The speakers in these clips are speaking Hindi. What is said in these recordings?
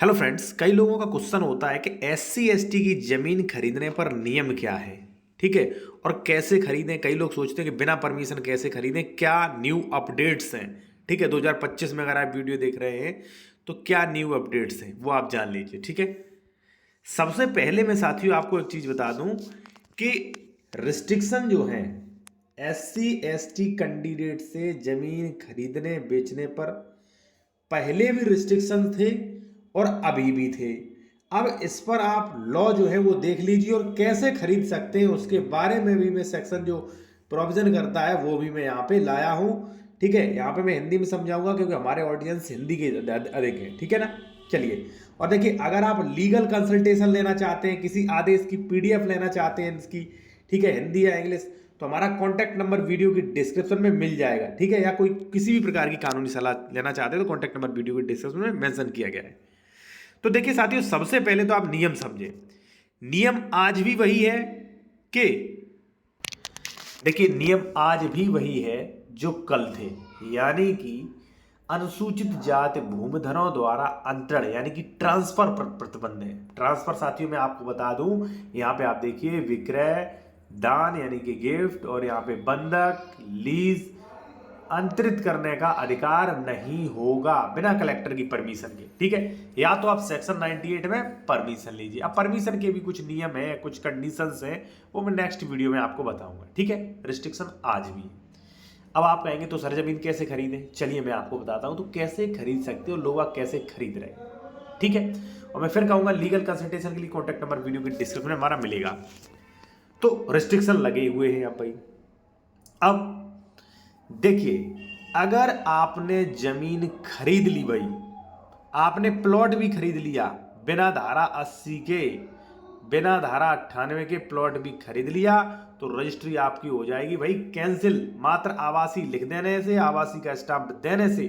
हेलो फ्रेंड्स, कई लोगों का क्वेश्चन होता है कि एससी एसटी की जमीन खरीदने पर नियम क्या है। ठीक है। और कैसे खरीदें। कई लोग सोचते हैं कि बिना परमिशन कैसे खरीदें, क्या न्यू अपडेट्स हैं। ठीक है, 2025 में अगर आप वीडियो देख रहे हैं तो क्या न्यू अपडेट्स हैं वो आप जान लीजिए। ठीक है। सबसे पहले मैं साथियों आपको एक चीज बता दूं कि रिस्ट्रिक्शन जो है एससी एसटी कैंडिडेट से जमीन खरीदने बेचने पर पहले भी रिस्ट्रिक्शन थे और अभी भी थे। अब इस पर आप लॉ जो है वो देख लीजिए और कैसे खरीद सकते हैं उसके बारे में भी मैं सेक्शन जो प्रोविजन करता है वो भी मैं यहाँ पे लाया हूँ। ठीक है, यहाँ पे मैं हिंदी में समझाऊंगा क्योंकि हमारे ऑडियंस हिंदी के अधिक है। ठीक है ना। चलिए, और देखिए, अगर आप लीगल कंसल्टेशन लेना चाहते हैं, किसी आदेश की पीडीएफ लेना चाहते हैं इसकी, ठीक है, हिंदी या इंग्लिश, तो हमारा कॉन्टैक्ट नंबर वीडियो की डिस्क्रिप्शन में मिल जाएगा। ठीक है, या कोई किसी भी प्रकार की कानूनी सलाह लेना चाहते हैं तो कॉन्टैक्ट नंबर वीडियो की डिस्क्रिप्शन में मेंशन किया गया है। तो देखिए साथियों, सबसे पहले तो आप नियम समझे। नियम आज भी वही है कि देखिए, नियम आज भी वही है जो कल थे, यानी कि अनुसूचित जाति भूमिधरों द्वारा अंतरण यानी कि ट्रांसफर पर प्रतिबंध है। ट्रांसफर साथियों मैं आपको बता दूं, यहां पे आप देखिए विक्रय, दान यानी कि गिफ्ट, और यहां पे बंधक, लीज, अंतरित करने का अधिकार नहीं होगा बिना कलेक्टर की परमिशन के। ठीक है, या तो आप सेक्शन 98 में परमिशन लीजिए। अब परमिशन के भी कुछ नियम है, कुछ कंडीशंस हैं, वो मैं नेक्स्ट वीडियो में आपको बताऊंगा। ठीक है, रिस्ट्रिक्शन आज भी है। अब आप कहेंगे तो सर जमीन कैसे खरीदें, चलिए मैं आपको बताता हूं तो कैसे खरीद सकते हो, लोग कैसे खरीद रहे हैं। ठीक है, और मैं फिर कहूंगा लीगल कंसल्टेशन के लिए कॉन्टैक्ट नंबर वीडियो के डिस्क्रिप्शन में हमारा मिलेगा। तो रिस्ट्रिक्शन लगे हुए हैं अब भाई। अब देखिए, अगर आपने जमीन खरीद ली भाई, आपने प्लॉट भी खरीद लिया बिना धारा 80 के, बिना धारा 98 के प्लॉट भी खरीद लिया, तो रजिस्ट्री आपकी हो जाएगी भाई कैंसिल। मात्र आवासी लिख देने से, आवासी का स्टाम्प देने से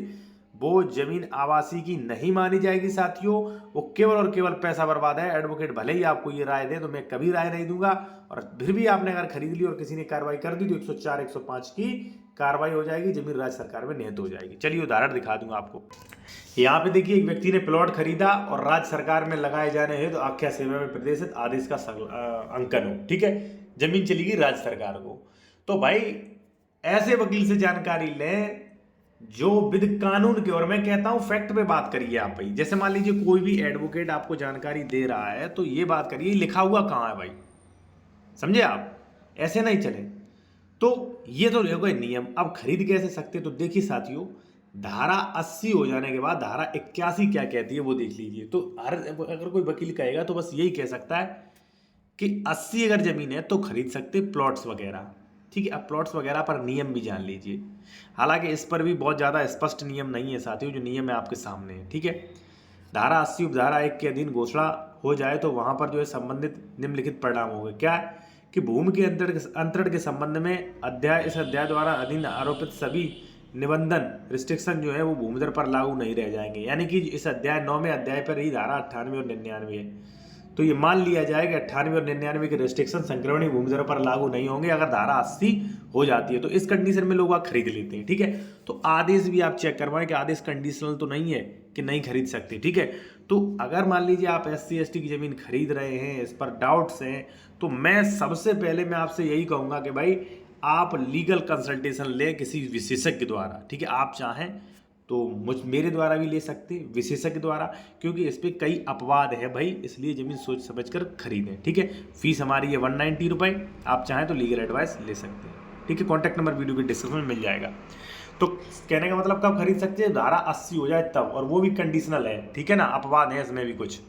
वो जमीन आवासी की नहीं मानी जाएगी साथियों। वो केवल और केवल पैसा बर्बाद है। एडवोकेट भले ही आपको ये राय दे, तो मैं कभी राय नहीं दूंगा। और फिर भी आपने अगर खरीद ली और किसी ने कार्रवाई कर दी तो 104 105 की कार्रवाई हो जाएगी, जमीन राज्य सरकार में निहत हो जाएगी। चलिए उदाहरण दिखा दूंगा आपको। यहाँ पे देखिए, एक व्यक्ति ने प्लॉट खरीदा और राज्य सरकार में लगाए जाने हैं तो आख्या सेवा में प्रदेशित आदेश का अंकन हो। ठीक है, जमीन चली गई राज्य सरकार को। तो भाई ऐसे वकील से जानकारी लें जो विद कानून के, और मैं कहता हूं फैक्ट पे बात करिए आप भाई। जैसे मान लीजिए कोई भी एडवोकेट आपको जानकारी दे रहा है तो ये बात करिए लिखा हुआ कहां है भाई, समझे आप, ऐसे नहीं चले। तो ये तो हो गए नियम। अब खरीद कैसे सकते, तो देखिए साथियों, धारा 80 हो जाने के बाद धारा 81 क्या कहती है वो देख लीजिए। तो अगर कोई वकील कहेगा तो बस यही कह सकता है कि 80 अगर जमीन है तो खरीद सकते प्लॉट्स वगैरह। ठीक है, अब प्लॉट्स वगैरह पर नियम भी जान लीजिए। हालांकि इस पर भी बहुत ज़्यादा स्पष्ट नियम नहीं है साथियों, जो नियम है आपके सामने है। ठीक है, धारा 80 उपधारा 1 के अधीन घोषणा हो जाए तो वहां पर जो है संबंधित निम्नलिखित परिणाम होंगे। क्या कि भूमि के अंतरण के संबंध में इस अध्याय द्वारा अधीन आरोपित सभी निबंधन रिस्ट्रिक्शन जो है वो भूमिधर पर लागू नहीं रह जाएंगे। यानी कि इस अध्याय 9 में अध्याय पर ही धारा 98 और 99 है। तो ये मान लिया जाए कि 98 और 99 के रिस्ट्रिक्शन संक्रमणी भूमिधर पर लागू नहीं होंगे अगर धारा 80 हो जाती है। तो इस कंडीशन में लोग खरीद लेते हैं। ठीक है, तो आदेश भी आप चेक करवाएं कि आदेश कंडीशनल तो नहीं है कि नहीं खरीद सकते। ठीक है, तो अगर मान लीजिए आप एससी एसटी की जमीन खरीद रहे हैं, इस पर डाउट्स हैं, तो मैं सबसे पहले मैं आपसे यही कहूंगा कि भाई आप लीगल कंसल्टेशन लें किसी विशेषज्ञ द्वारा। ठीक है, आप चाहें तो मेरे द्वारा भी ले सकते, विशेषज्ञ द्वारा, क्योंकि इस पर कई अपवाद है भाई, इसलिए जमीन सोच समझ कर खरीदें। ठीक है, फीस हमारी है 190 रुपये, आप चाहें तो लीगल एडवाइस ले सकते हैं। ठीक है, कॉन्टैक्ट नंबर वीडियो के डिस्क्रिप्शन में मिल जाएगा। तो कहने का मतलब कब खरीद सकते हैं, धारा 80 हो जाए तब, और वो भी कंडीशनल है। ठीक है ना, अपवाद है इसमें भी कुछ।